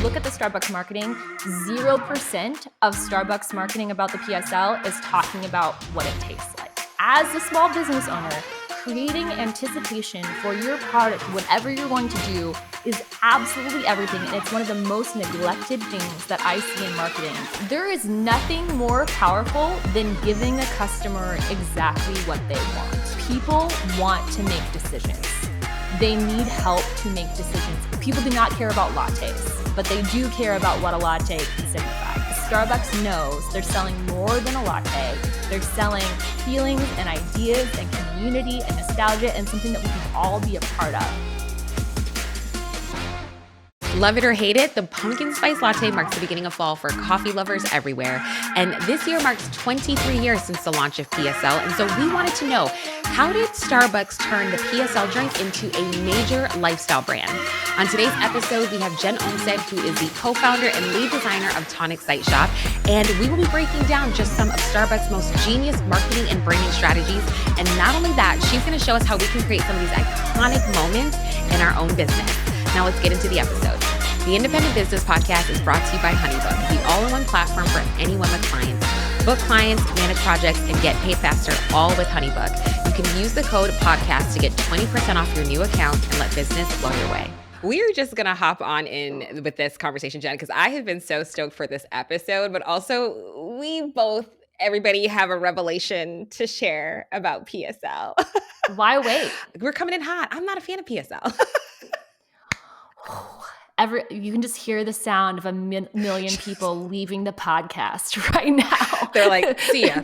look at the Starbucks marketing, 0% of Starbucks marketing about the PSL is talking about what it tastes like. As a small business owner, creating anticipation for your product, whatever you're going to do, is absolutely everything. And it's one of the most neglected things that I see in marketing. There is nothing more powerful than giving a customer exactly what they want. People want to make decisions. They need help to make decisions. People do not care about lattes, but they do care about what a latte can signify. Starbucks knows they're selling more than a latte. They're selling feelings and ideas and community and nostalgia and something that we can all be a part of. Love it or hate it, the pumpkin spice latte marks the beginning of fall for coffee lovers everywhere. And this year marks 23 years since the launch of PSL. And so we wanted to know, how did Starbucks turn the PSL drink into a major lifestyle brand? On today's episode, we have Jen Olmstead, who is the co-founder and lead designer of Tonic Site Shop. And we will be breaking down just some of Starbucks' most genius marketing and branding strategies. And not only that, she's going to show us how we can create some of these iconic moments in our own business. Now let's get into the episode. The Independent Business Podcast is brought to you by HoneyBook, the all-in-one platform for anyone with clients. Book clients, manage projects, and get paid faster, all with HoneyBook. You can use the code PODCAST to get 20% off your new account and let business blow your way. We're just going to hop on in with this conversation, Jen, because I have been so stoked for this episode, but also everybody have a revelation to share about PSL. Why wait? We're coming in hot. I'm not a fan of PSL. You can just hear the sound of a million people leaving the podcast right now. They're like, see ya.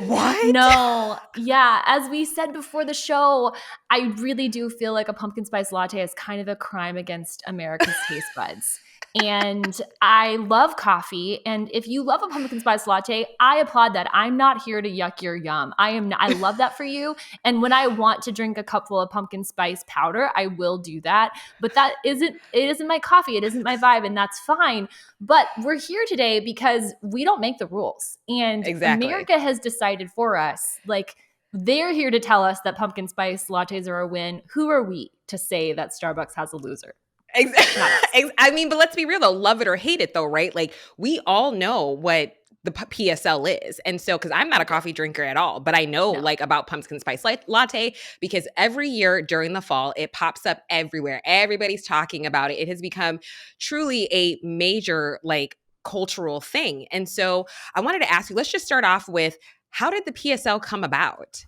What? No. Yeah. As we said before the show, I really do feel like a pumpkin spice latte is kind of a crime against America's taste buds. And I love coffee. And if you love a pumpkin spice latte, I applaud that. I'm not here to yuck your yum. I love that for you. And when I want to drink a cupful of pumpkin spice powder, I will do that. But it isn't my coffee. It isn't my vibe. And that's fine. But we're here today because we don't make the rules. And exactly. America has decided for us, like, they're here to tell us that pumpkin spice lattes are a win. Who are we to say that Starbucks has a loser? Exactly. I mean, but let's be real though, love it or hate it though, right? Like we all know what the PSL is. And so, cause I'm not a coffee drinker at all, but I know like about pumpkin spice latte because every year during the fall, it pops up everywhere. Everybody's talking about it. It has become truly a major like cultural thing. And so I wanted to ask you, let's just start off with, how did the PSL come about?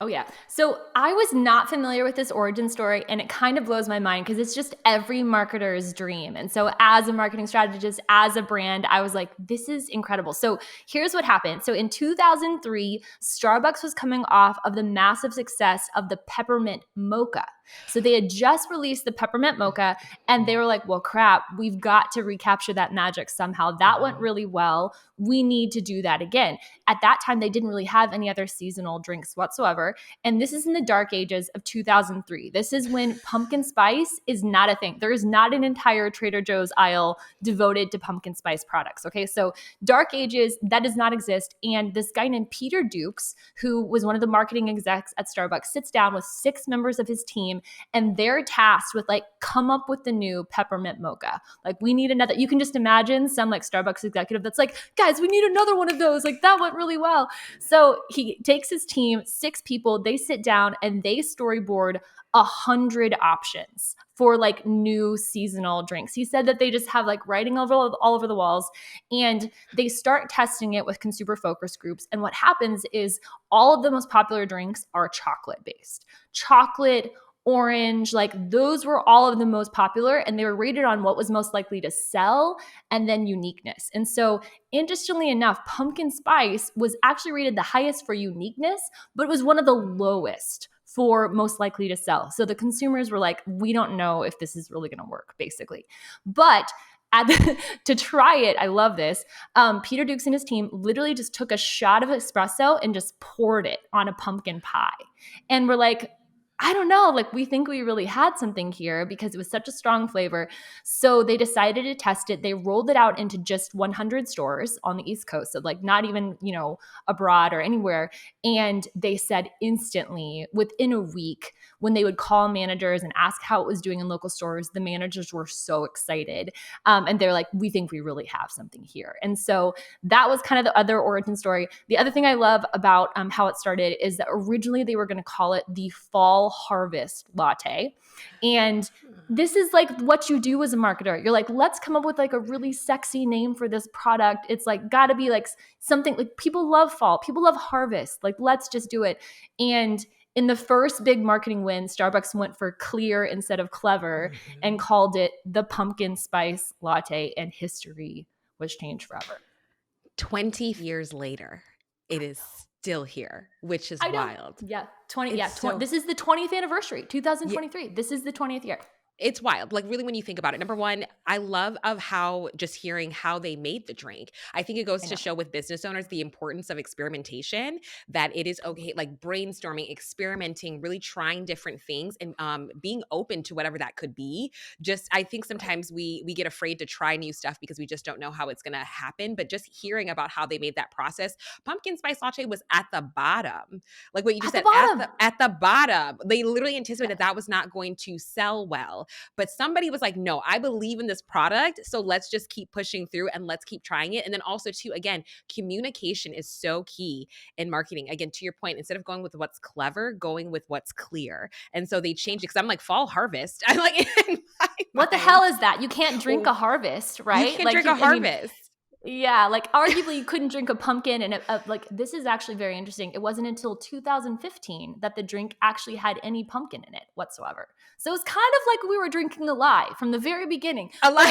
Oh, yeah. So I was not familiar with this origin story, and it kind of blows my mind because it's just every marketer's dream. And so as a marketing strategist, as a brand, I was like, this is incredible. So here's what happened. So in 2003, Starbucks was coming off of the massive success of the peppermint mocha. So they had just released the peppermint mocha and they were like, well, crap, we've got to recapture that magic somehow. That went really well. We need to do that again. At that time, they didn't really have any other seasonal drinks whatsoever. And this is in the dark ages of 2003. This is when pumpkin spice is not a thing. There is not an entire Trader Joe's aisle devoted to pumpkin spice products. Okay, so dark ages, that does not exist. And this guy named Peter Dukes, who was one of the marketing execs at Starbucks, sits down with 6 members of his team, and they're tasked with like, come up with the new peppermint mocha. Like, we need another. You can just imagine some like Starbucks executive that's like, guys, we need another one of those. Like, that went really well. So he takes his team, 6 people, they sit down and they storyboard 100 options for like new seasonal drinks. He said that they just have like writing all over the walls, and they start testing it with consumer focus groups. And what happens is all of the most popular drinks are chocolate based. Chocolate, orange, like those were all of the most popular, and they were rated on what was most likely to sell and then uniqueness. And so interestingly enough, pumpkin spice was actually rated the highest for uniqueness, but it was one of the lowest for most likely to sell. So the consumers were like, we don't know if this is really going to work, basically. But to try it, I love this. Peter Dukes and his team literally just took a shot of espresso and just poured it on a pumpkin pie. And we're like, I don't know, like we think we really had something here because it was such a strong flavor. So they decided to test it. They rolled it out into just 100 stores on the East Coast. So like not even, abroad or anywhere. And they said instantly within a week when they would call managers and ask how it was doing in local stores, the managers were so excited. And they're like, we think we really have something here. And so that was kind of the other origin story. The other thing I love about how it started is that originally they were going to call it the Fall Harvest Latte. And this is like what you do as a marketer. You're like, let's come up with like a really sexy name for this product. It's like got to be like something like people love fall, people love harvest. Like, let's just do it. And in the first big marketing win, Starbucks went for clear instead of clever and called it the pumpkin spice latte, and history was changed forever. 20 years later, it is still here, which is wild. Yeah. This is the 20th anniversary, 2023. Yeah. This is the 20th year. It's wild. Like really when you think about it, number one, I love of how just hearing how they made the drink. I think it goes to show with business owners the importance of experimentation, that it is okay, like brainstorming, experimenting, really trying different things and being open to whatever that could be. Just, I think sometimes we get afraid to try new stuff because we just don't know how it's going to happen. But just hearing about how they made that process, pumpkin spice latte was at the bottom. Like what you just said, at the bottom. They literally anticipated that was not going to sell well. But somebody was like, no, I believe in this product. So let's just keep pushing through and let's keep trying it. And then also too, again, communication is so key in marketing. Again, to your point, instead of going with what's clever, going with what's clear. And so they changed it because I'm like, fall harvest. I'm like, what the hell is that? You can't drink a harvest, right? You can't drink a harvest. Yeah, like arguably you couldn't drink a pumpkin. And like this is actually very interesting. It wasn't until 2015 that the drink actually had any pumpkin in it whatsoever. So it's kind of like we were drinking a lie from the very beginning. A lie.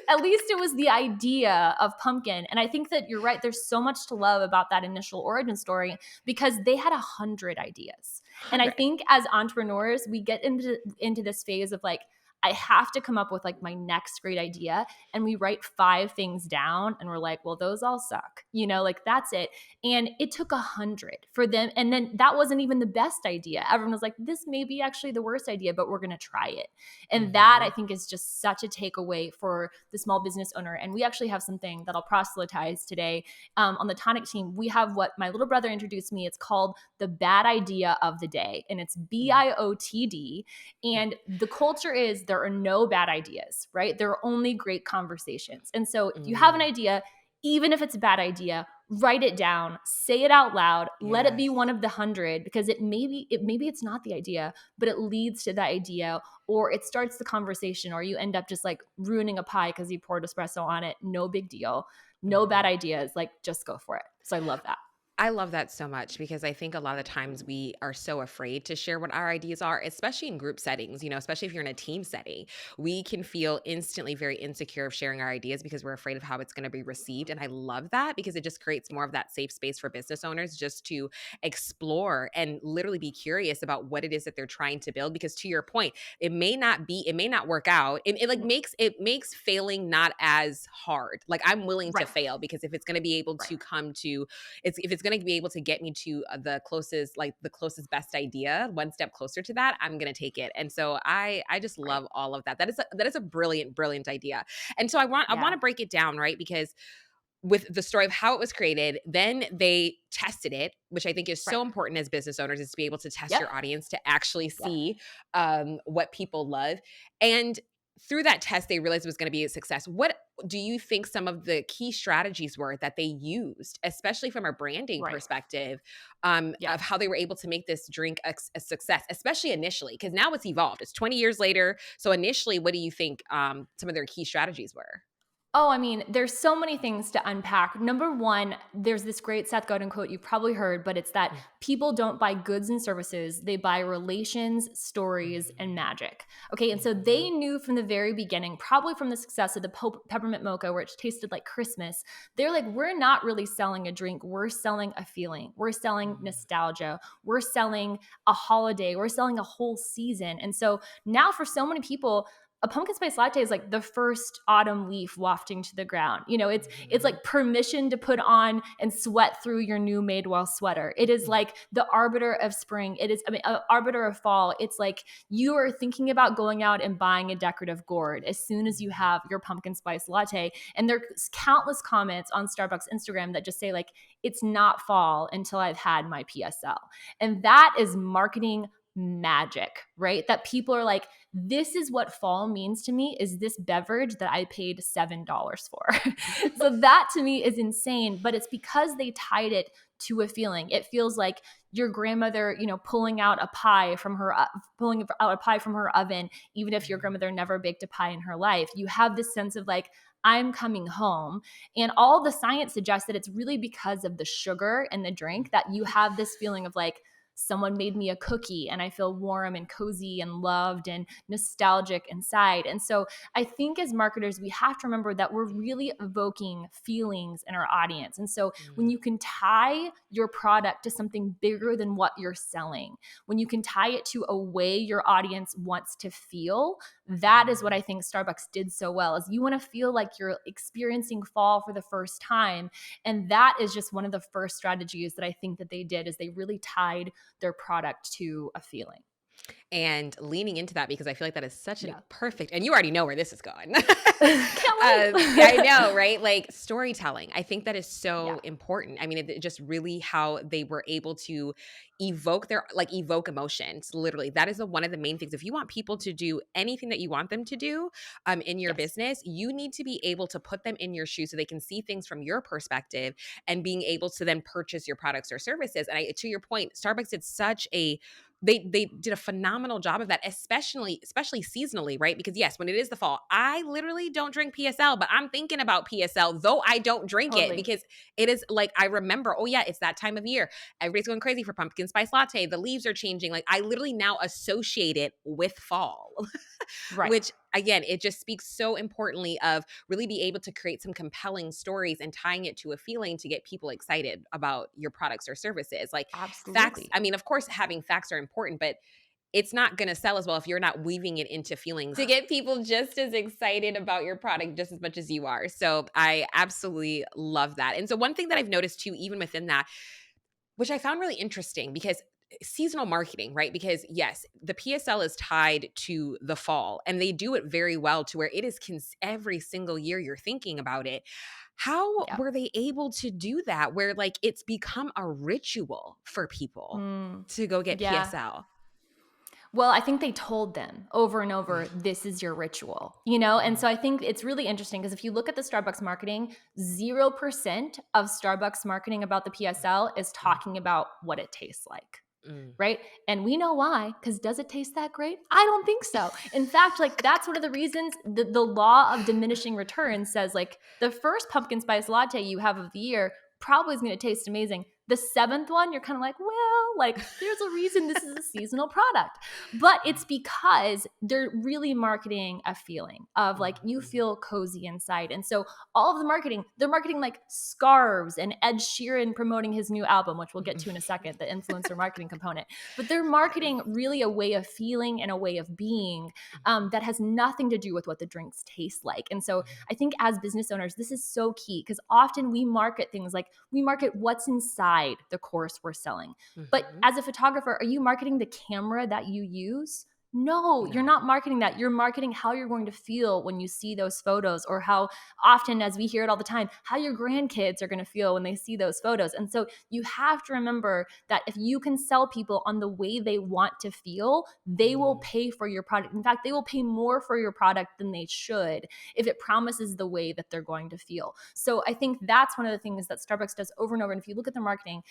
At least it was the idea of pumpkin. And I think that you're right. There's so much to love about that initial origin story because they had 100 ideas. And I think as entrepreneurs, we get into this phase of like, I have to come up with like my next great idea. And we write 5 things down and we're like, well, those all suck, like that's it. And it took 100 for them. And then that wasn't even the best idea. Everyone was like, this may be actually the worst idea, but we're going to try it. And that I think is just such a takeaway for the small business owner. And we actually have something that I'll proselytize today. On the Tonic team, we have what my little brother introduced me. It's called the bad idea of the day. And it's BIOTD. And the culture is there are no bad ideas, right? There are only great conversations. And so if you have an idea, even if it's a bad idea, write it down, say it out loud, let it be one of the 100 because maybe it's not the idea, but it leads to the idea or it starts the conversation or you end up just like ruining a pie because you poured espresso on it. No big deal. No bad ideas. Like just go for it. So I love that. I love that so much because I think a lot of the times we are so afraid to share what our ideas are, especially in group settings, especially if you're in a team setting. We can feel instantly very insecure of sharing our ideas because we're afraid of how it's going to be received. And I love that because it just creates more of that safe space for business owners just to explore and literally be curious about what it is that they're trying to build. Because to your point, it may not work out. It makes failing not as hard. Like I'm willing to fail because if it's going to be able to come to, if it's going to be able to get me to the closest best idea, one step closer to that, I'm going to take it. And so I just love all of that. That is a brilliant, brilliant idea. And so I want to break it down, right? Because with the story of how it was created, then they tested it, which I think is so important as business owners is to be able to test your audience to actually see what people love. And through that test, they realized it was going to be a success. What do you think some of the key strategies were that they used, especially from a branding perspective, of how they were able to make this drink a success, especially initially? Because now it's evolved. It's 20 years later. So initially, what do you think some of their key strategies were? Oh, I mean, there's so many things to unpack. Number one, there's this great Seth Godin quote you've probably heard, but it's that people don't buy goods and services. They buy relations, stories, and magic. Okay, and so they knew from the very beginning, probably from the success of the peppermint mocha, which tasted like Christmas, they're like, we're not really selling a drink. We're selling a feeling. We're selling nostalgia. We're selling a holiday. We're selling a whole season. And so now for so many people, a pumpkin spice latte is like the first autumn leaf wafting to the ground. It's like permission to put on and sweat through your new Madewell sweater. It is like the arbiter of spring. It is, arbiter of fall. It's like you are thinking about going out and buying a decorative gourd as soon as you have your pumpkin spice latte. And there's countless comments on Starbucks Instagram that just say like, it's not fall until I've had my PSL. And that is marketing magic, right? That people are like, this is what fall means to me, is this beverage that I paid $7 for. So that to me is insane, but it's because they tied it to a feeling. It feels like your grandmother, pulling out a pie from her oven, even if your grandmother never baked a pie in her life. You have this sense of like, I'm coming home. And all the science suggests that it's really because of the sugar and the drink that you have this feeling of like, someone made me a cookie and I feel warm and cozy and loved and nostalgic inside. And so I think as marketers, we have to remember that we're really evoking feelings in our audience. And so when you can tie your product to something bigger than what you're selling, when you can tie it to a way your audience wants to feel, that is what I think Starbucks did so well, is you want to feel like you're experiencing fall for the first time. And that is just one of the first strategies that I think that they did, is they really tied their product to a feeling. And leaning into that, because I feel like that is such a perfect, and you already know where this is going. Can't wait. I know, right? Like storytelling. I think that is so important. I mean, it just really how they were able to evoke emotions. Literally, that is one of the main things. If you want people to do anything that you want them to do in your business, you need to be able to put them in your shoes so they can see things from your perspective and being able to then purchase your products or services. And to your point, Starbucks did they did a phenomenal job of that, especially seasonally, right? Because yes, when it is the fall, I literally don't drink PSL, but I'm thinking about PSL, though I don't drink it, because it is like, I remember, oh yeah, it's that time of year. Everybody's going crazy for pumpkin spice latte. The leaves are changing. Like I literally now associate it with fall, Right. Which again, it just speaks so importantly of really be able to create some compelling stories and tying it to a feeling to get people excited about your products or services. Like facts. I mean, of course, having facts are important, but it's not going to sell as well if you're not weaving it into feelings to get people just as excited about your product just as much as you are. So I absolutely love that. And so one thing that I've noticed too, even within that, which I found really interesting, because seasonal marketing, right? Because yes, the PSL is tied to the fall and they do it very well to where it is every single year you're thinking about it. How were they able to do that where like it's become a ritual for people to go get PSL? Well, I think they told them over and over, this is your ritual, And so I think it's really interesting because if you look at the Starbucks marketing, 0% of Starbucks marketing about the PSL is talking about what it tastes like. Right. And we know why, because does it taste that great? I don't think so. In fact, like that's one of the reasons the law of diminishing returns says like the first pumpkin spice latte you have of the year probably is going to taste amazing. The seventh one, you're kind of like, well, like there's a reason this is a seasonal product. But it's because they're really marketing a feeling of like you feel cozy inside. And so all of the marketing, they're marketing like scarves and Ed Sheeran promoting his new album, which we'll get to in a second, the influencer marketing component. But they're marketing really a way of feeling and a way of being that has nothing to do with what the drinks taste like. And so I think as business owners, this is so key because often we market things like we market what's inside the course we're selling. But as a photographer, are you marketing the camera that you use? No, you're not marketing that. You're marketing how you're going to feel when you see those photos, or how often, as we hear it all the time, how your grandkids are going to feel when they see those photos. And so you have to remember that if you can sell people on the way they want to feel, they will pay for your product. In fact, they will pay more for your product than they should if it promises the way that they're going to feel. So I think that's one of the things that Starbucks does over and over. And if you look at their marketing,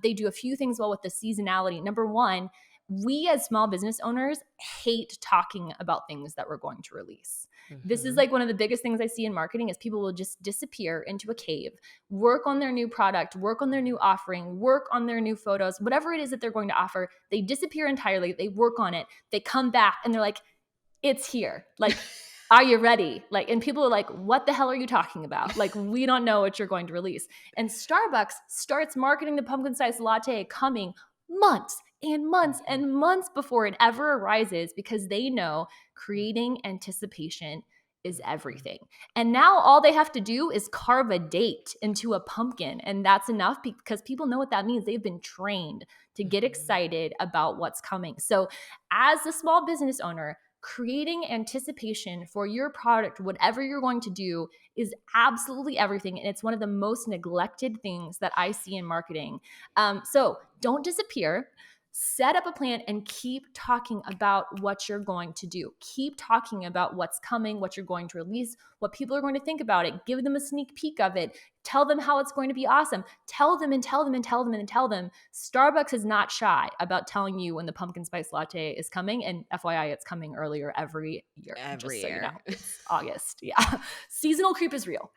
they do a few things well with the seasonality. Number one, we as small business owners hate talking about things that we're going to release. This is like one of the biggest things I see in marketing is people will just disappear into a cave, work on their new product, work on their new offering, work on their new photos, whatever it is that they're going to offer. They disappear entirely. They work on it. They come back and they're like, it's here. Like, are you ready? Like, and people are like, what the hell are you talking about? Like, we don't know what you're going to release. And Starbucks starts marketing the pumpkin spice latte coming months and months and months before it ever arises, because they know creating anticipation is everything. And now all they have to do is carve a date into a pumpkin. And that's enough, because people know what that means. They've been trained to get excited about what's coming. So as a small business owner, creating anticipation for your product, whatever you're going to do, is absolutely everything. And it's one of the most neglected things that I see in marketing. So don't disappear. Set up a plan and keep talking about what you're going to do. Keep talking about what's coming, what you're going to release, what people are going to think about it. Give them a sneak peek of it. Tell them how it's going to be awesome. Tell them and tell them and tell them and tell them. Starbucks is not shy about telling you when the pumpkin spice latte is coming. And FYI, it's coming earlier every year. Every just so year. you know. It's August. Yeah. Seasonal creep is real.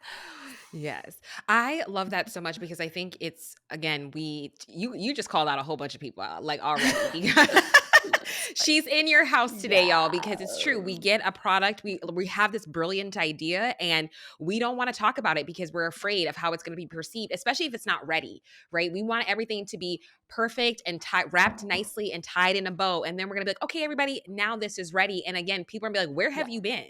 Yes. I love that so much because I think it's, again, you just called out a whole bunch of people out, like, already. Because she's in your house today, y'all, because it's true. We get a product, we have this brilliant idea, and we don't want to talk about it because we're afraid of how it's going to be perceived, especially if it's not ready, right? We want everything to be perfect and wrapped nicely and tied in a bow. And then we're going to be like, okay, everybody, now this is ready. And again, people are going to be like, where have you been?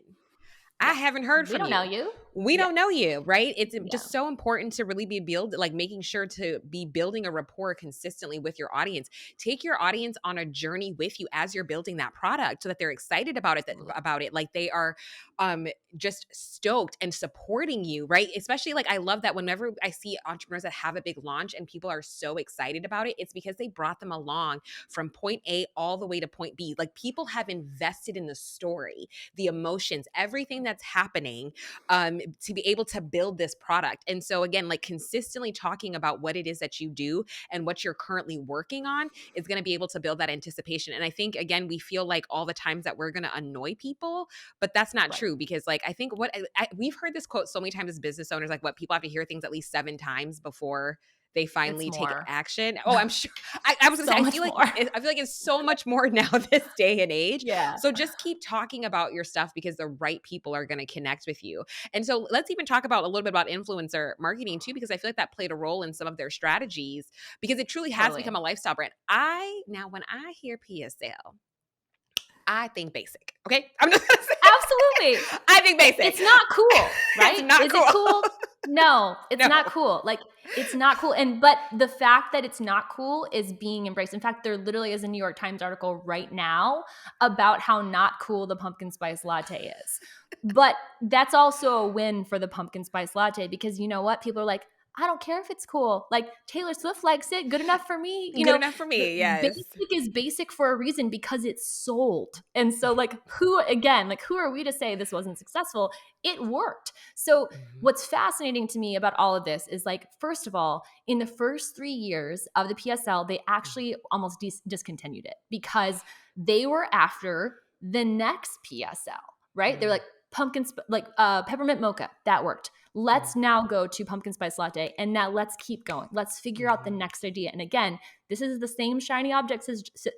I haven't heard We from don't you. know you. We don't know you, right? It's Yeah. just so important to really be making sure to be building a rapport consistently with your audience. Take your audience on a journey with you as you're building that product so that they're excited about it, like they are just stoked and supporting you, right? Especially, like, I love that whenever I see entrepreneurs that have a big launch and people are so excited about it, it's because they brought them along from point A all the way to point B. Like, people have invested in the story, the emotions, everything that's happening to be able to build this product. And so again, like, consistently talking about what it is that you do and what you're currently working on is going to be able to build that anticipation. And I think, again, we feel like all the times that we're going to annoy people, but that's not true, because, like, I think we've heard this quote so many times as business owners, like, what people have to hear things at least 7 times before they finally take action. Oh, I'm sure. I was going to say, I feel like it's so much more now this day and age. Yeah. So just keep talking about your stuff because the right people are going to connect with you. And so let's even talk about a little bit about influencer marketing too, because I feel like that played a role in some of their strategies, because it truly has become a lifestyle brand. Now when I hear PSL, I think basic. Okay. I'm just going to say. Absolutely. I think basic. It's not cool, right? It's not Is cool. it cool? No, it's No. not cool. Like, it's not cool. But the fact that it's not cool is being embraced. In fact, there literally is a New York Times article right now about how not cool the pumpkin spice latte is. But that's also a win for the pumpkin spice latte, because you know what? People are like, I don't care if it's cool. Like, Taylor Swift likes it. Good enough for me. Good enough for me, yes. Basic is basic for a reason, because it's sold. And so, like, who are we to say this wasn't successful? It worked. So what's fascinating to me about all of this is, like, first of all, in the first 3 years of the PSL, they actually almost discontinued it, because they were after the next PSL, right? They're like, peppermint mocha, that worked. Let's now go to pumpkin spice latte, and now let's keep going. Let's figure out the next idea. And again, this is the same shiny object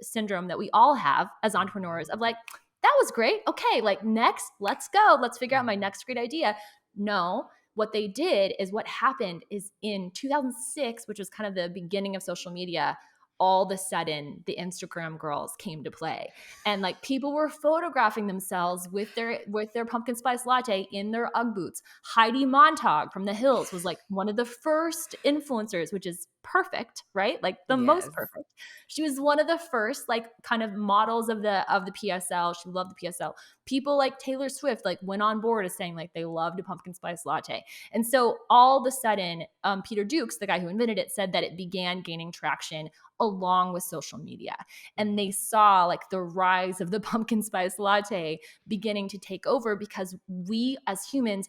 syndrome that we all have as entrepreneurs, of like, that was great. Okay, like, next, let's go. Let's figure out my next great idea. No, what they did is, what happened is, in 2006, which was kind of the beginning of social media, all of a sudden the Instagram girls came to play, and, like, people were photographing themselves with their pumpkin spice latte in their Ugg boots. Heidi Montag from The Hills was, like, one of the first influencers, which is perfect, right? Like, the most perfect. She was one of the first, like, kind of models of the PSL. She loved the PSL. People like Taylor Swift, like, went on board as saying, like, they loved a pumpkin spice latte. And so all of a sudden, Peter Dukes, the guy who invented it, said that it began gaining traction along with social media. And they saw, like, the rise of the pumpkin spice latte beginning to take over, because we as humans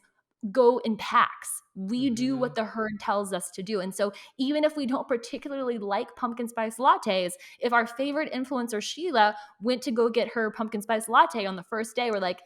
go in packs. We do what the herd tells us to do. And so even if we don't particularly like pumpkin spice lattes, if our favorite influencer, Sheila, went to go get her pumpkin spice latte on the first day, we're like,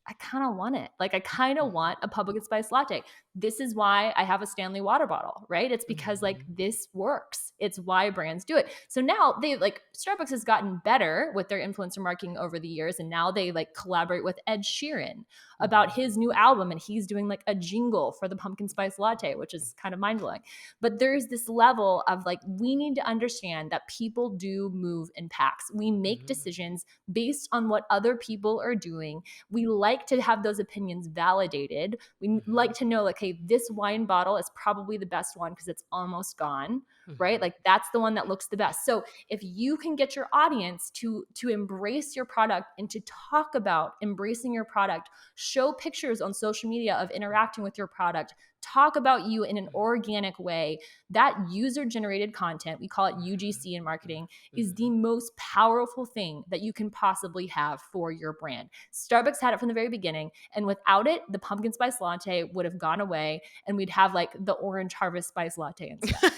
I kind of want it. Like I kind of want a pumpkin spice latte. This is why I have a Stanley water bottle, right? It's because like this works. It's why brands do it. So now they like Starbucks has gotten better with their influencer marketing over the years. And now they like collaborate with Ed Sheeran about his new album. And he's doing like a jingle for the pumpkin spice latte, which is kind of mind blowing. But there's this level of like, we need to understand that people do move in packs. We make decisions based on what other people are doing. We like to have those opinions validated. We like to know like, hey, this wine bottle is probably the best one because it's almost gone, right? Like that's the one that looks the best. So if you can get your audience to embrace your product and to talk about embracing your product, show pictures on social media of interacting with your product, talk about you in an organic way, that user-generated content, we call it UGC in marketing, is the most powerful thing that you can possibly have for your brand. Starbucks had it from the very beginning, and without it, the pumpkin spice latte would have gone away, and we'd have like the orange harvest spice latte instead.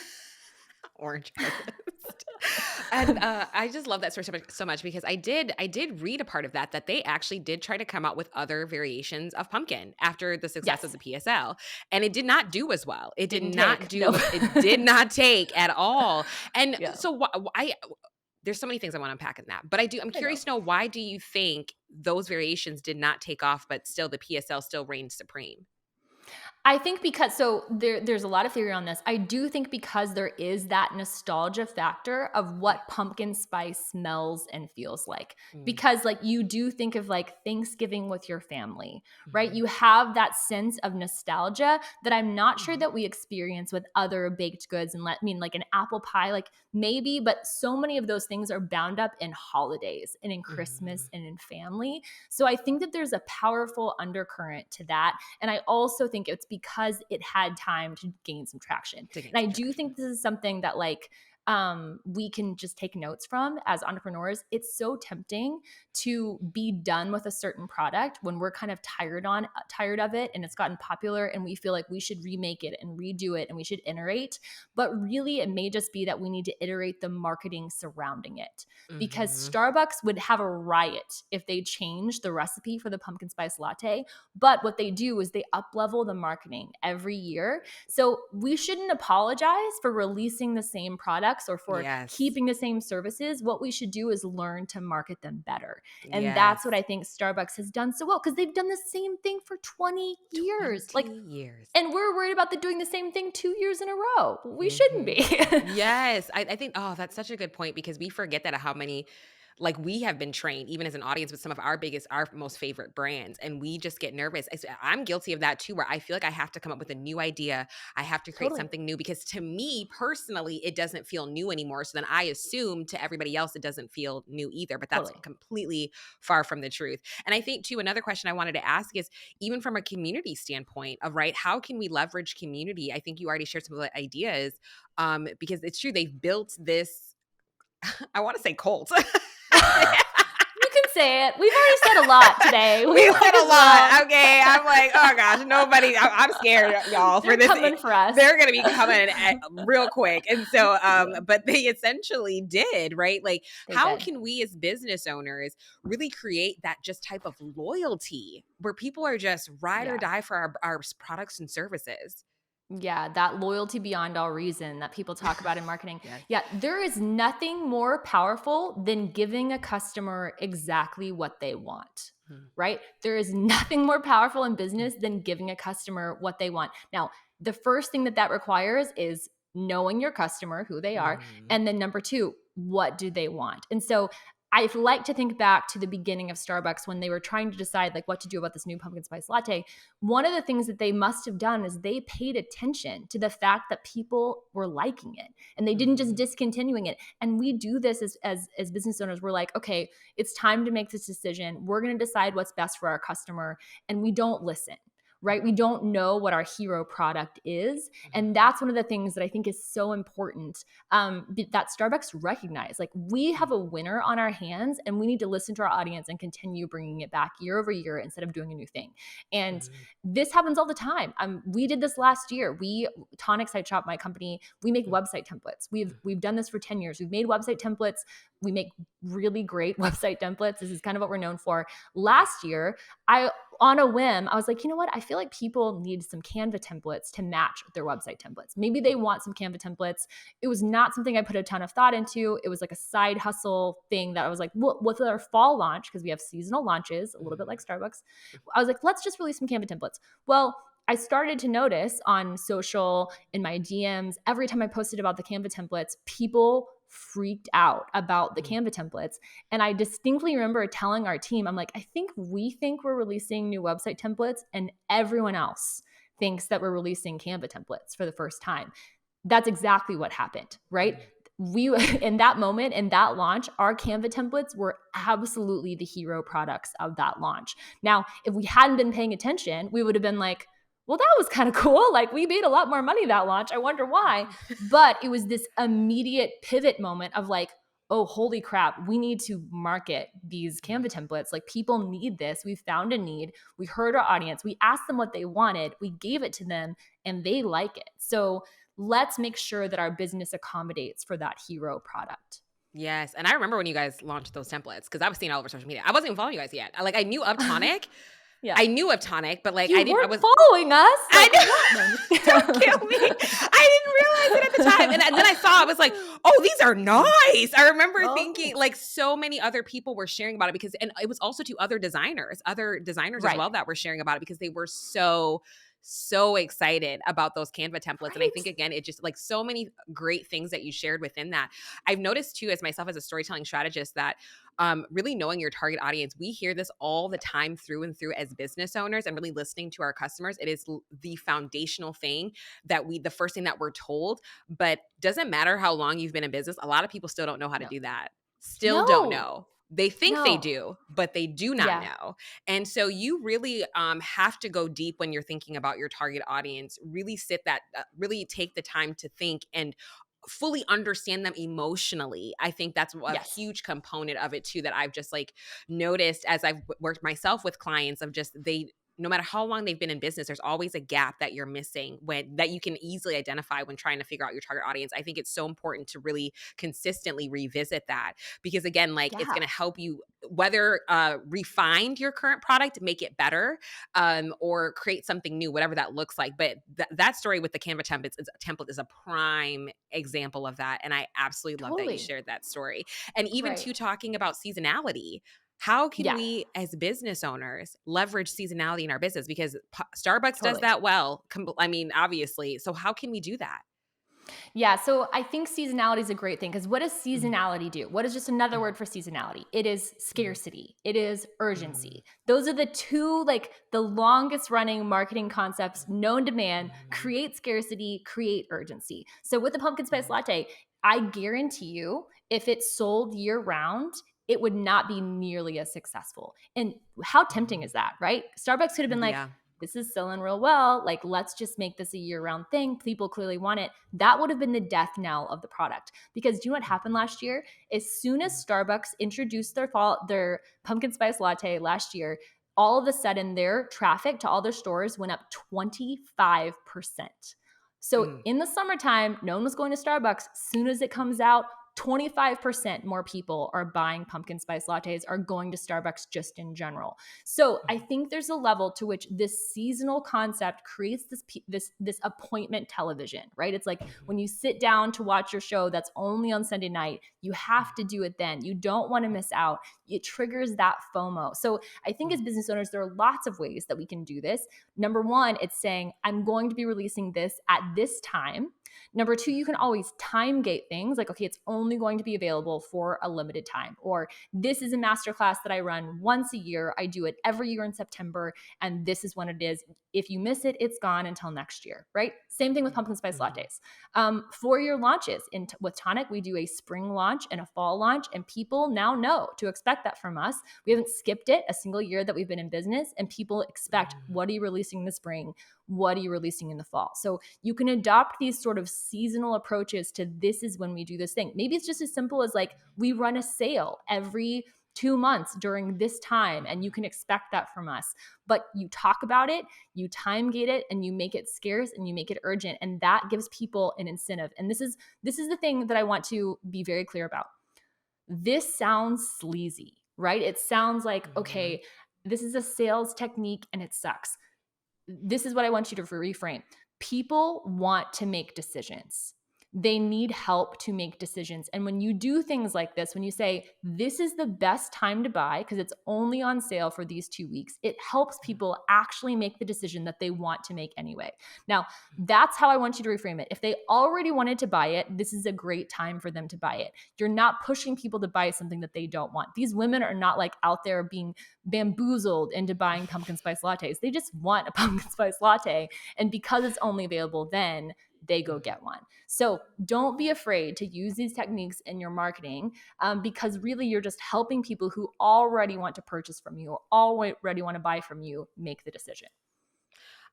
Orange harvest. And I just love that story so much because I did read a part of that they actually did try to come out with other variations of pumpkin after the success of the PSL, and it did not do as well. It did not take at all. And so there's so many things I want to unpack in that, but I'm curious to know, why do you think those variations did not take off, but still the PSL still reigned supreme? I think because, so there's a lot of theory on this. I do think because there is that nostalgia factor of what pumpkin spice smells and feels like. Because like you do think of like Thanksgiving with your family, right? You have that sense of nostalgia that I'm not sure that we experience with other baked goods. And like an apple pie, like maybe, but so many of those things are bound up in holidays and in Christmas and in family. So I think that there's a powerful undercurrent to that. And I also think it's because it had time to gain some traction. And I do think this is something that like we can just take notes from as entrepreneurs. It's so tempting to be done with a certain product when we're kind of tired of it and it's gotten popular and we feel like we should remake it and redo it and we should iterate. But really, it may just be that we need to iterate the marketing surrounding it, because Starbucks would have a riot if they changed the recipe for the pumpkin spice latte. But what they do is they up-level the marketing every year. So we shouldn't apologize for releasing the same products or for keeping the same services. What we should do is learn to market them better. And that's what I think Starbucks has done so well, because they've done the same thing for 20 years. 20 years. And we're worried about doing the same thing 2 years in a row. We shouldn't be. Yes. I think, that's such a good point, because we forget that how many, like, we have been trained even as an audience with some of our most favorite brands, and we just get nervous. I'm guilty of that too, where I feel like I have to come up with a new idea. I have to create something new, because to me personally, it doesn't feel new anymore. So then I assume to everybody else, it doesn't feel new either, but that's completely far from the truth. And I think too, another question I wanted to ask is, even from a community standpoint of, right, how can we leverage community? I think you already shared some of the ideas, because it's true. They've built this, I want to say cult. You can say it. We've already said a lot today. We've said a lot. Okay. I'm like, oh gosh, nobody, I'm scared, y'all, for this. They're coming for us. They're going to be coming real quick. And so, but they essentially did, right? Like, how can we as business owners really create that just type of loyalty where people are just ride or die for our products and services? Yeah, that loyalty beyond all reason that people talk about in marketing. Yeah, there is nothing more powerful than giving a customer exactly what they want, right? There is nothing more powerful in business than giving a customer what they want. Now, the first thing that requires is knowing your customer, who they are, and then number two, what do they want? And so I like to think back to the beginning of Starbucks when they were trying to decide like what to do about this new pumpkin spice latte. One of the things that they must have done is they paid attention to the fact that people were liking it, and they didn't just discontinuing it. And we do this as business owners. We're like, okay, it's time to make this decision. We're going to decide what's best for our customer, and we don't listen. Right? We don't know what our hero product is. And that's one of the things that I think is so important, that Starbucks recognize. Like, we have a winner on our hands, and we need to listen to our audience and continue bringing it back year over year instead of doing a new thing. And this happens all the time. We did this last year. Tonic Site Shop, my company, we make website templates. We've done this for 10 years. We've made website templates. We make really great website templates. This is kind of what we're known for. Last year, I on a whim, I was like, you know what? I feel like people need some Canva templates to match their website templates. Maybe they want some Canva templates. It was not something I put a ton of thought into. It was like a side hustle thing that I was like, with our fall launch, because we have seasonal launches, a little bit like Starbucks, I was like, let's just release some Canva templates. Well, I started to notice on social, in my DMs, every time I posted about the Canva templates, people freaked out about the Canva templates. And I distinctly remember telling our team, I'm like, I think we think we're releasing new website templates, and everyone else thinks that we're releasing Canva templates for the first time. That's exactly what happened, right? We, in that moment, in that launch, our Canva templates were absolutely the hero products of that launch. Now, if we hadn't been paying attention, we would have been like, well, that was kind of cool. Like, we made a lot more money that launch. I wonder why. But it was this immediate pivot moment of like, oh, holy crap, we need to market these Canva templates. Like, people need this. We found a need. We heard our audience. We asked them what they wanted. We gave it to them, and they like it. So let's make sure that our business accommodates for that hero product. Yes. And I remember when you guys launched those templates, because I was seeing all over social media. I wasn't even following you guys yet. Like, I knew of Tonic. Yeah. I knew of Tonic, but like You I didn't. I weren't was following us. I Like, know. Don't kill me. I didn't realize it at the time, and then I saw. I was like, "Oh, these are nice." I remember thinking like so many other people were sharing about it because, and it was also to other designers Right. as well that were sharing about it because they were so excited about those Canva templates. Right. And I think again, it just like so many great things that you shared within that. I've noticed too, as myself as a storytelling strategist, that really knowing your target audience, we hear this all the time through and through as business owners and really listening to our customers. It is the foundational thing that the first thing that we're told, but doesn't matter how long you've been in business. A lot of people still don't know how to do that. Still don't know. They think they do, but they do not know. And so you really have to go deep when you're thinking about your target audience, really really take the time to think and fully understand them emotionally. I think that's a huge component of it too, that I've just like noticed as I've worked myself with clients of just no matter how long they've been in business, there's always a gap that you're missing that you can easily identify when trying to figure out your target audience. I think it's so important to really consistently revisit that because again, like it's going to help you whether refine your current product, make it better, or create something new, whatever that looks like. But that story with the Canva template is a prime example of that. And I absolutely love that you shared that story. And even to talking about seasonality, how can we as business owners leverage seasonality in our business? Because Starbucks does that well. I mean, obviously. So how can we do that? Yeah, so I think seasonality is a great thing because what does seasonality do? What is just another word for seasonality? It is scarcity. It is urgency. Those are the two, like the longest running marketing concepts known to man: create scarcity, create urgency. So with the pumpkin spice latte, I guarantee you, if it sold year round, it would not be nearly as successful. And how tempting is that, right? Starbucks could have been like, this is selling real well. Like, let's just make this a year-round thing. People clearly want it. That would have been the death knell of the product. Because do you know what happened last year? As soon as Starbucks introduced their pumpkin spice latte last year, all of a sudden their traffic to all their stores went up 25%. So in the summertime, no one was going to Starbucks. As soon as it comes out, 25% more people are buying pumpkin spice lattes, are going to Starbucks just in general. So I think there's a level to which this seasonal concept creates this appointment television, right? It's like when you sit down to watch your show that's only on Sunday night, you have to do it then. You don't want to miss out. It triggers that FOMO. So I think as business owners, there are lots of ways that we can do this. Number one, it's saying, I'm going to be releasing this at this time. Number two, you can always time gate things like, okay, it's only going to be available for a limited time, or this is a masterclass that I run once a year. I do it every year in September, and this is when it is. If you miss it, it's gone until next year, right? Same thing with pumpkin spice lattes. For your launches, with Tonic, we do a spring launch and a fall launch, and people now know to expect that from us. We haven't skipped it a single year that we've been in business, and people expect, what are you releasing in the spring? What are you releasing in the fall? So you can adopt these sort of seasonal approaches to this is when we do this thing. Maybe it's just as simple as like we run a sale every 2 months during this time, and you can expect that from us. But you talk about it, you time gate it, and you make it scarce and you make it urgent, and that gives people an incentive. And this is the thing that I want to be very clear about. This sounds sleazy, right? It sounds like, okay, this is a sales technique and it sucks. This is what I want you to reframe. People want to make decisions. They need help to make decisions. And when you do things like this, when you say, this is the best time to buy because it's only on sale for these 2 weeks, it helps people actually make the decision that they want to make anyway. Now, that's how I want you to reframe it. If they already wanted to buy it, this is a great time for them to buy it. You're not pushing people to buy something that they don't want. These women are not like out there being bamboozled into buying pumpkin spice lattes. They just want a pumpkin spice latte. And because it's only available then, they go get one. So don't be afraid to use these techniques in your marketing because really you're just helping people who already want to purchase from you or already want to buy from you make the decision.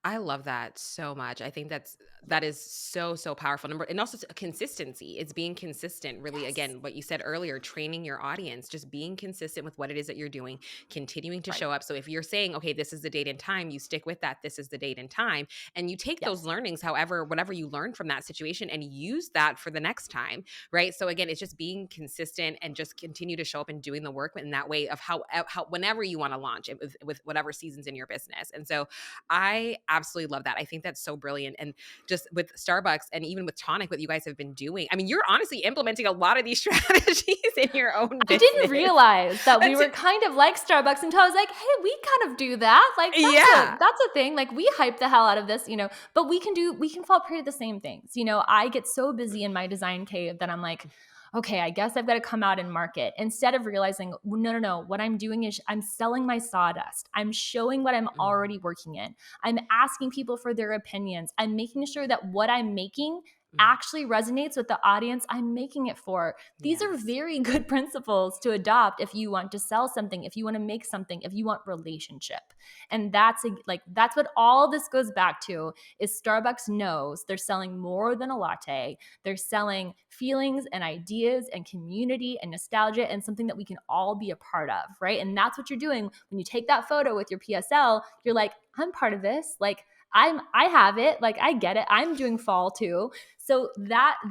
I love that so much. I think that is so powerful. Number and also consistency. It's being consistent. Really, Yes. again, what you said earlier, training your audience, just being consistent with what it is that you're doing, continuing to Right. show up. So if you're saying, okay, this is the date and time, you stick with that. This is the date and time, and you take those Yes. learnings, however, whatever you learned from that situation, and use that for the next time, right? So again, it's just being consistent and just continue to show up and doing the work in that way of how whenever you want to launch it with whatever seasons in your business. And so I absolutely love that. I think that's so brilliant. And just with Starbucks and even with Tonic, what you guys have been doing, I mean, you're honestly implementing a lot of these strategies in your own I business. didn't realize that we Until- were kind of like Starbucks until I was like, hey, we kind of do that. Like Yeah. that's a thing. Like we hype the hell out of this, but we can fall prey to the same things. I get so busy in my design cave that I'm like, okay, I guess I've got to come out and market instead of realizing, no. What I'm doing is I'm selling my sawdust. I'm showing what I'm already working in. I'm asking people for their opinions. I'm making sure that what I'm making actually resonates with the audience I'm making it for. These are Yes. very good principles to adopt if you want to sell something, if you want to make something, if you want relationship. And that's what all this goes back to is Starbucks knows they're selling more than a latte. They're selling feelings and ideas and community and nostalgia and something that we can all be a part of, right? And that's what you're doing when you take that photo with your PSL. You're like, I'm part of this. Like I have it. Like I get it. I'm doing fall too. So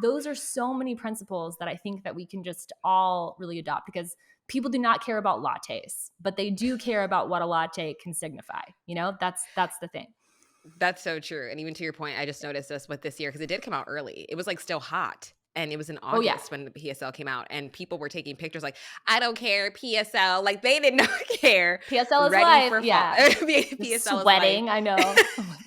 those are so many principles that I think that we can just all really adopt because people do not care about lattes, but they do care about what a latte can signify. That's the thing. That's so true. And even to your point, I just noticed this with this year because it did come out early. It was like still hot. And it was in Oh yeah. August when the PSL came out, and people were taking pictures like, I don't care, PSL. Like they did not care. PSL is Ready live. for fall. Yeah. PSL Sweating. is live. I know. Oh my God.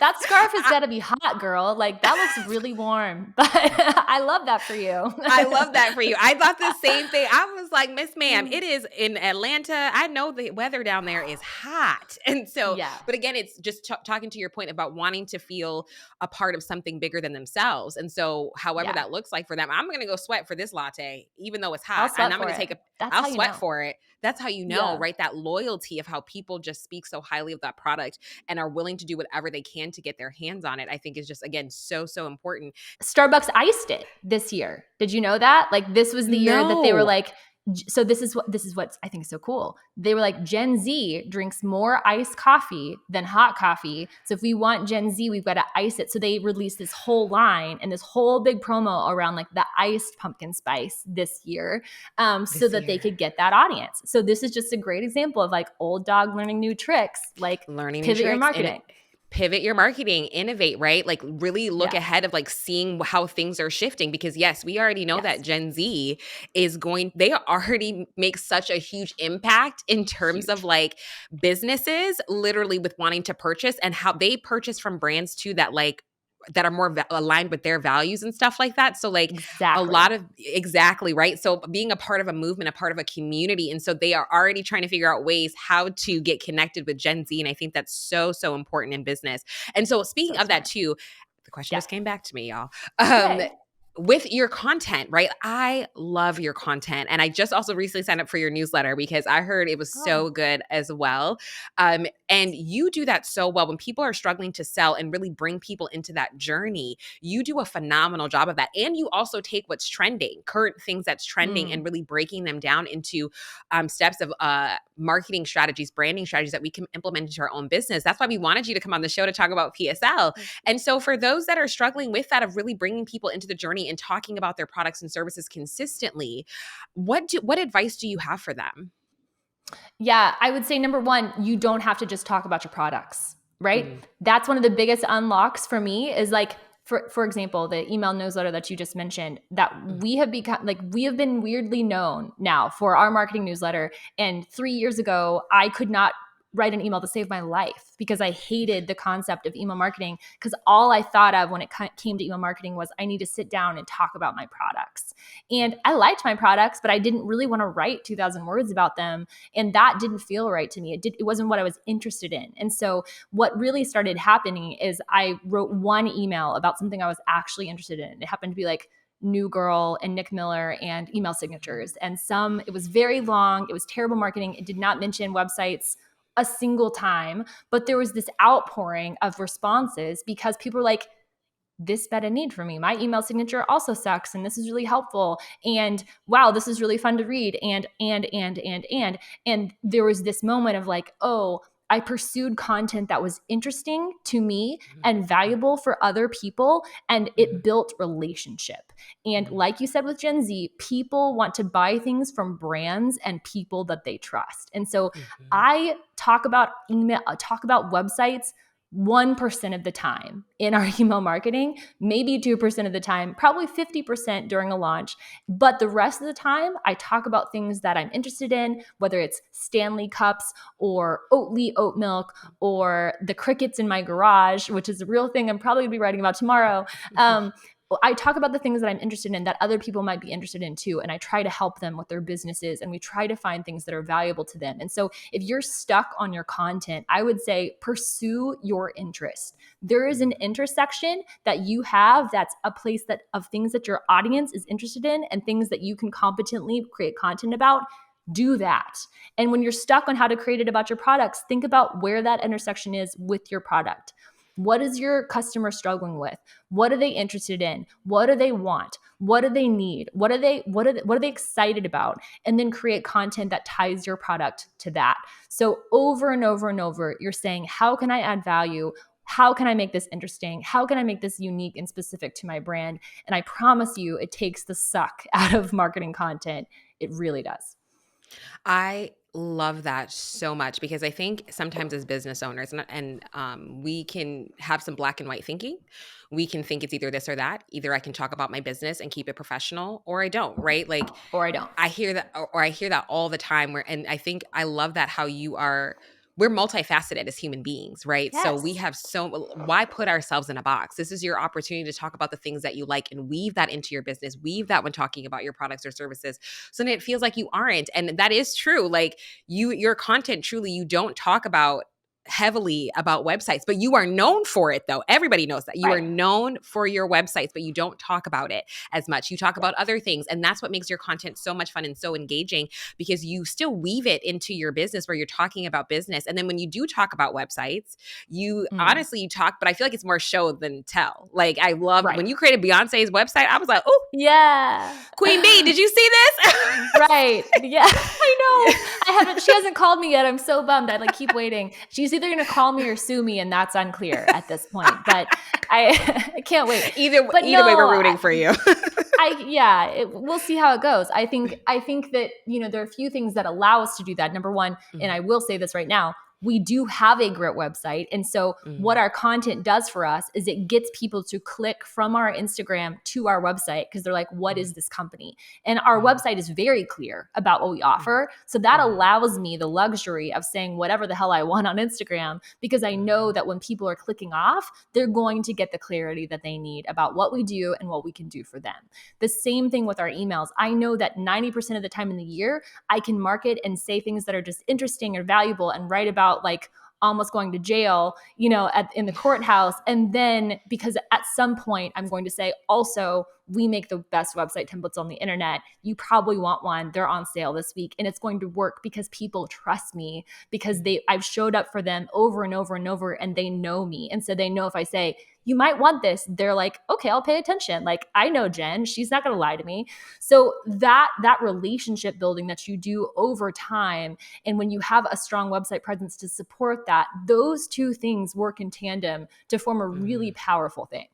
That scarf has got to be hot, girl. Like that looks really warm. But I love that for you. I love that for you. I thought the same thing. I was like, Miss Ma'am, it is in Atlanta. I know the weather down there is hot. And so, Yeah. but again, it's just talking to your point about wanting to feel a part of something bigger than themselves. And so, however that looks like for them, I'm going to go sweat for this latte, even though it's hot. And I'm going to take I'll sweat for it. That's how you know, right? That loyalty of how people just speak so highly of that product and are willing to do whatever they can to get their hands on it, I think is just, again, so important. Starbucks iced it this year. Did you know that? Like this was the year that they were like, so this is what I think is so cool. They were like, Gen Z drinks more iced coffee than hot coffee. So if we want Gen Z, we've got to ice it. So they released this whole line and this whole big promo around like the iced pumpkin spice this year so that they could get that audience. So this is just a great example of like old dog learning new tricks, like learning pivot your marketing. Pivot your marketing, innovate, right? Like really look ahead of like seeing how things are shifting because yes, we already know that Gen Z they already make such a huge impact in terms of like businesses literally with wanting to purchase and how they purchase from brands too that are more aligned with their values and stuff like that. So like a lot of exactly right. So being a part of a movement, a part of a community. And so they are already trying to figure out ways how to get connected with Gen Z. And I think that's so important in business. And so speaking of that too, the question just came back to me, y'all. With your content, right? I love your content. And I just also recently signed up for your newsletter because I heard it was so good as well. And you do that so well when people are struggling to sell and really bring people into that journey. You do a phenomenal job of that. And you also take what's trending, current things that's trending and really breaking them down into steps of marketing strategies, branding strategies that we can implement into our own business. That's why we wanted you to come on the show to talk about PSL. And so for those that are struggling with that of really bringing people into the journey and talking about their products and services consistently, what advice do you have for them? Yeah, I would say number one, you don't have to just talk about your products, right? Mm, That's one of the biggest unlocks for me is like, for example, the email newsletter that you just mentioned, that mm, we have become like, we have been weirdly known now for our marketing newsletter. And 3 years ago, I could not write an email to save my life because I hated the concept of email marketing, because all I thought of when it came to email marketing was I need to sit down and talk about my products. And I liked my products, but I didn't really want to write 2,000 words about them, and that didn't feel right to me. It wasn't what I was interested in. And so what really started happening is I wrote one email about something I was actually interested in. It happened to be like New Girl and Nick Miller and email signatures. And it was very long. It was terrible marketing. It did not mention websites a single time, but there was this outpouring of responses because people were like, this met a need for me. My email signature also sucks, and this is really helpful. And wow, this is really fun to read. And there was this moment of like, oh, I pursued content that was interesting to me mm, and valuable for other people, and it mm, built relationship. And mm, like you said with Gen Z, people want to buy things from brands and people that they trust. And so mm, I talk about email, talk about websites 1% of the time in our email marketing, maybe 2% of the time, probably 50% during a launch. But the rest of the time, I talk about things that I'm interested in, whether it's Stanley cups or Oatly oat milk or the crickets in my garage, which is a real thing I'm probably going to be writing about tomorrow. I talk about the things that I'm interested in that other people might be interested in too. And I try to help them with their businesses, and we try to find things that are valuable to them. And so if you're stuck on your content, I would say pursue your interest. There is an intersection that you have that's a place that of things that your audience is interested in and things that you can competently create content about. Do that. And when you're stuck on how to create it about your products, think about where that intersection is with your product. What is your customer struggling with? What are they interested in? What do they want? What do they need? What are they excited about? And then create content that ties your product to that. So over and over and over, you're saying, how can I add value? How can I make this interesting? How can I make this unique and specific to my brand? And I promise you, it takes the suck out of marketing content. It really does. I love that so much because I think sometimes as business owners, we can have some black and white thinking. We can think it's either this or that. Either I can talk about my business and keep it professional, or I don't. Right? Like Or I don't. I hear that, or I hear that all the time. And I think I love that how you are. We're multifaceted as human beings, right? So we Yes. have why put ourselves in a box? This is your opportunity to talk about the things that you like and weave that into your business, weave that when talking about your products or services. So then it feels like you aren't. And that is true. Like your content truly, you don't talk about heavily about websites, but you are known for it though. Everybody knows that. You are Right. known for your websites, but you don't talk about it as much. You talk about other things. And that's what makes your content so much fun and so engaging because you still weave it into your business where you're talking about business. And then when you do talk about websites, you Mm. honestly talk, but I feel like it's more show than tell. Like I loved Right. when you created Beyonce's website, I was like, oh, Yeah. Queen Bee, did you see this? Right. Yeah. I know. She hasn't called me yet. I'm so bummed. I like keep waiting. She's either going to call me or sue me, and that's unclear at this point. But I can't wait. But Either way, we're no, rooting for you. we'll see how it goes. I think that, there are a few things that allow us to do that. Number one, and Mhm, I will say this right now, we do have a great website. And so what mhm, our content does for us is it gets people to click from our Instagram to our website because they're like, what mhm, is this company? And our mhm, website is very clear about what we mhm, offer. So that mhm, allows me the luxury of saying whatever the hell I want on Instagram, because I know mhm, that when people are clicking off, they're going to get the clarity that they need about what we do and what we can do for them. The same thing with our emails. I know that 90% of the time in the year, I can market and say things that are just interesting or valuable and write about like almost going to jail, in the courthouse. And then because at some point I'm going to say, also, we make the best website templates on the internet. You probably want one. They're on sale this week. And it's going to work because people trust me, because I've showed up for them over and over and over, and they know me. And so they know if I say, you might want this, they're like, okay, I'll pay attention. Like, I know Jen, she's not going to lie to me. So that relationship building that you do over time, and when you have a strong website presence to support that, those two things work in tandem to form a really mhm. powerful thing.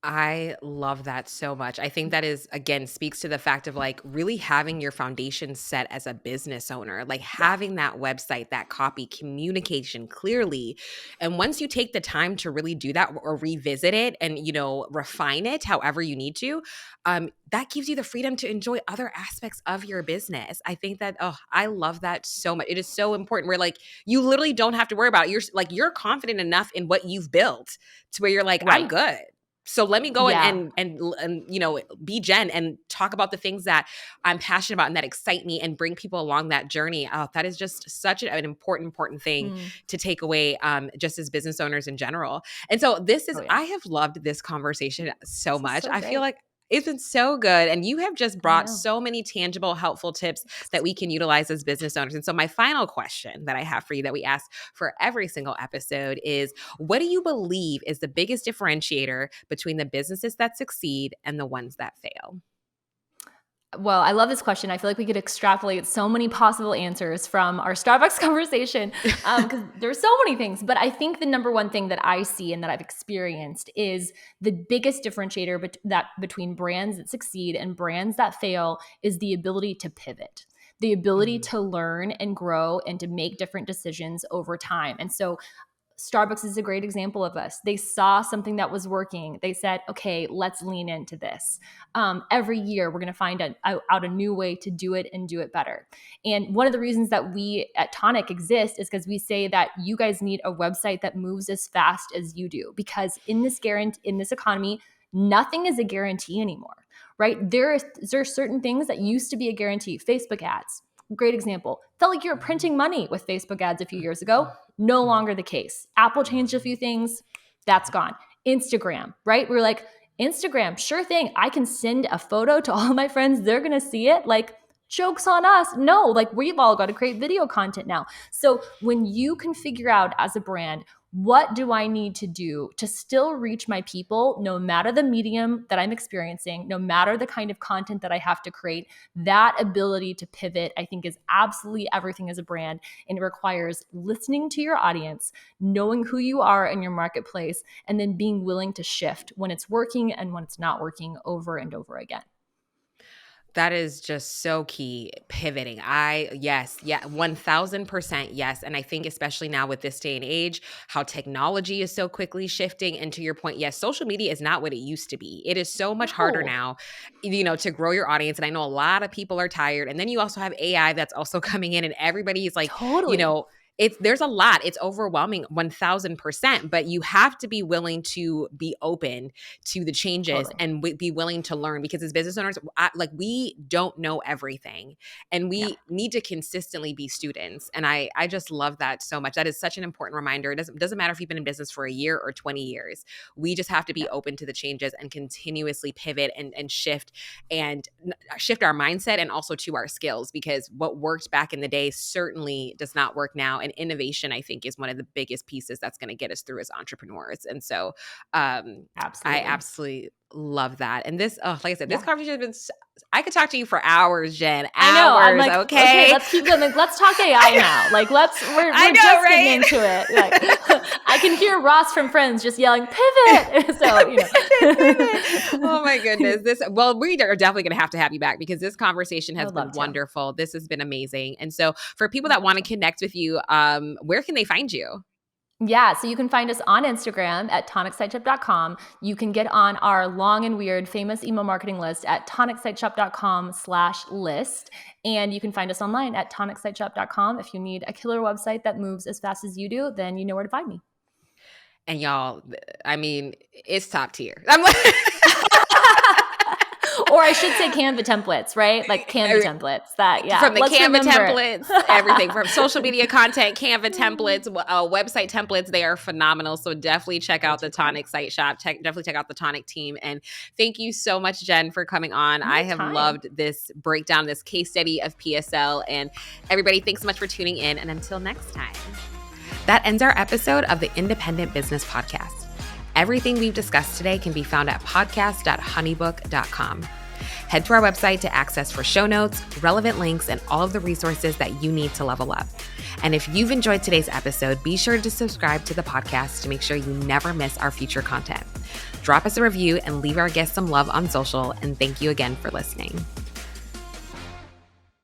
I love that so much. I think that is, again, speaks to the fact of like really having your foundation set as a business owner, like Yeah, having that website, that copy, communication clearly. And once you take the time to really do that or revisit it and, refine it however you need to, that gives you the freedom to enjoy other aspects of your business. I think that, I love that so much. It is so important where like you literally don't have to worry about it. You're confident enough in what you've built to where you're like, I'm right. good. So let me go Yeah, and be Jen and talk about the things that I'm passionate about and that excite me and bring people along that journey. Oh, that is just such an important thing mm. to take away, just as business owners in general. And so Oh yeah, I have loved this conversation so this is much. so I feel great. like it's been so good. And you have just I brought know. so many tangible, helpful tips that we can utilize as business owners. And so my final question that I have for you that we ask for every single episode is, what do you believe is the biggest differentiator between the businesses that succeed and the ones that fail? Well, I love this question. I feel like we could extrapolate so many possible answers from our Starbucks conversation because there's so many things. But I think the number one thing that I see and that I've experienced is the biggest differentiator between brands that succeed and brands that fail is the ability to pivot, the ability Mhm. to learn and grow and to make different decisions over time. And so Starbucks is a great example of us. They saw something that was working. They said, okay, let's lean into this. Every year, we're going to find out a new way to do it and do it better. And one of the reasons that we at Tonic exist is because we say that you guys need a website that moves as fast as you do. Because in this economy, nothing is a guarantee anymore, right? There are certain things that used to be a guarantee. Facebook ads, great example. Felt like you were printing money with Facebook ads a few years ago. No longer the case. Apple changed a few things. That's gone. Instagram, right? We're like, Instagram, sure thing. I can send a photo to all my friends. They're going to see it. Like, joke's on us. No, like we've all got to create video content now. So when you can figure out as a brand, what do I need to do to still reach my people, no matter the medium that I'm experiencing, no matter the kind of content that I have to create, that ability to pivot, I think, is absolutely everything as a brand. And it requires listening to your audience, knowing who you are in your marketplace, and then being willing to shift when it's working and when it's not working over and over again. That is just so key. Pivoting. Yes, yeah, 1000% yes. And I think, especially now with this day and age, how technology is so quickly shifting. And to your point, yes, social media is not what it used to be. It is so much harder No, now, to grow your audience. And I know a lot of people are tired. And then you also have AI that's also coming in, and everybody's like, you totally. know, there's a lot. It's overwhelming 1000%, but you have to be willing to be open to the changes Totally. and be willing to learn, because as business owners, we don't know everything, and Yeah. we need to consistently be students. And I just love that so much. That is such an important reminder. It doesn't matter if you've been in business for a year or 20 years. We just have to be Yeah. open to the changes and continuously pivot and shift our mindset and also to our skills, because what worked back in the day certainly does not work now. And innovation, I think, is one of the biggest pieces that's going to get us through as entrepreneurs. And so I Absolutely. absolutely love that. And this, like I said, this Yeah. conversation has been, I could talk to you for hours, Jen, I know. I'm hours. like, okay, Okay. let's keep going. Like, let's talk AI now. Like, I we're know, just getting right? into it. Like, I can hear Ross from Friends just yelling, pivot. So, Pivot. Oh my goodness. We are definitely going to have you back, because this conversation I has would been love to. wonderful. This has been amazing. And so for people I'd that love want to to. connect with you, where can they find you? Yeah, so you can find us on Instagram at tonicsiteshop.com. You can get on our long and weird famous email marketing list at tonicsiteshop.com/list. And you can find us online at tonicsiteshop.com. If you need a killer website that moves as fast as you do, then you know where to find me. And y'all, I mean, it's top tier. I'm like, Or I should say Canva templates, right? Like Canva templates. That, yeah. from the Let's Canva remember. templates, everything from social media content, Canva templates, website templates, they are phenomenal. So definitely check out the Tonic site shop. Definitely check out the Tonic team. And thank you so much, Jen, for coming on. I have Anytime. loved this breakdown, this case study of PSL. And everybody, thanks so much for tuning in. And until next time. That ends our episode of the Independent Business Podcast. Everything we've discussed today can be found at podcast.honeybook.com. Head to our website to access for show notes, relevant links, and all of the resources that you need to level up. And if you've enjoyed today's episode, be sure to subscribe to the podcast to make sure you never miss our future content. drop us a review and leave our guests some love on social. And thank you again for listening.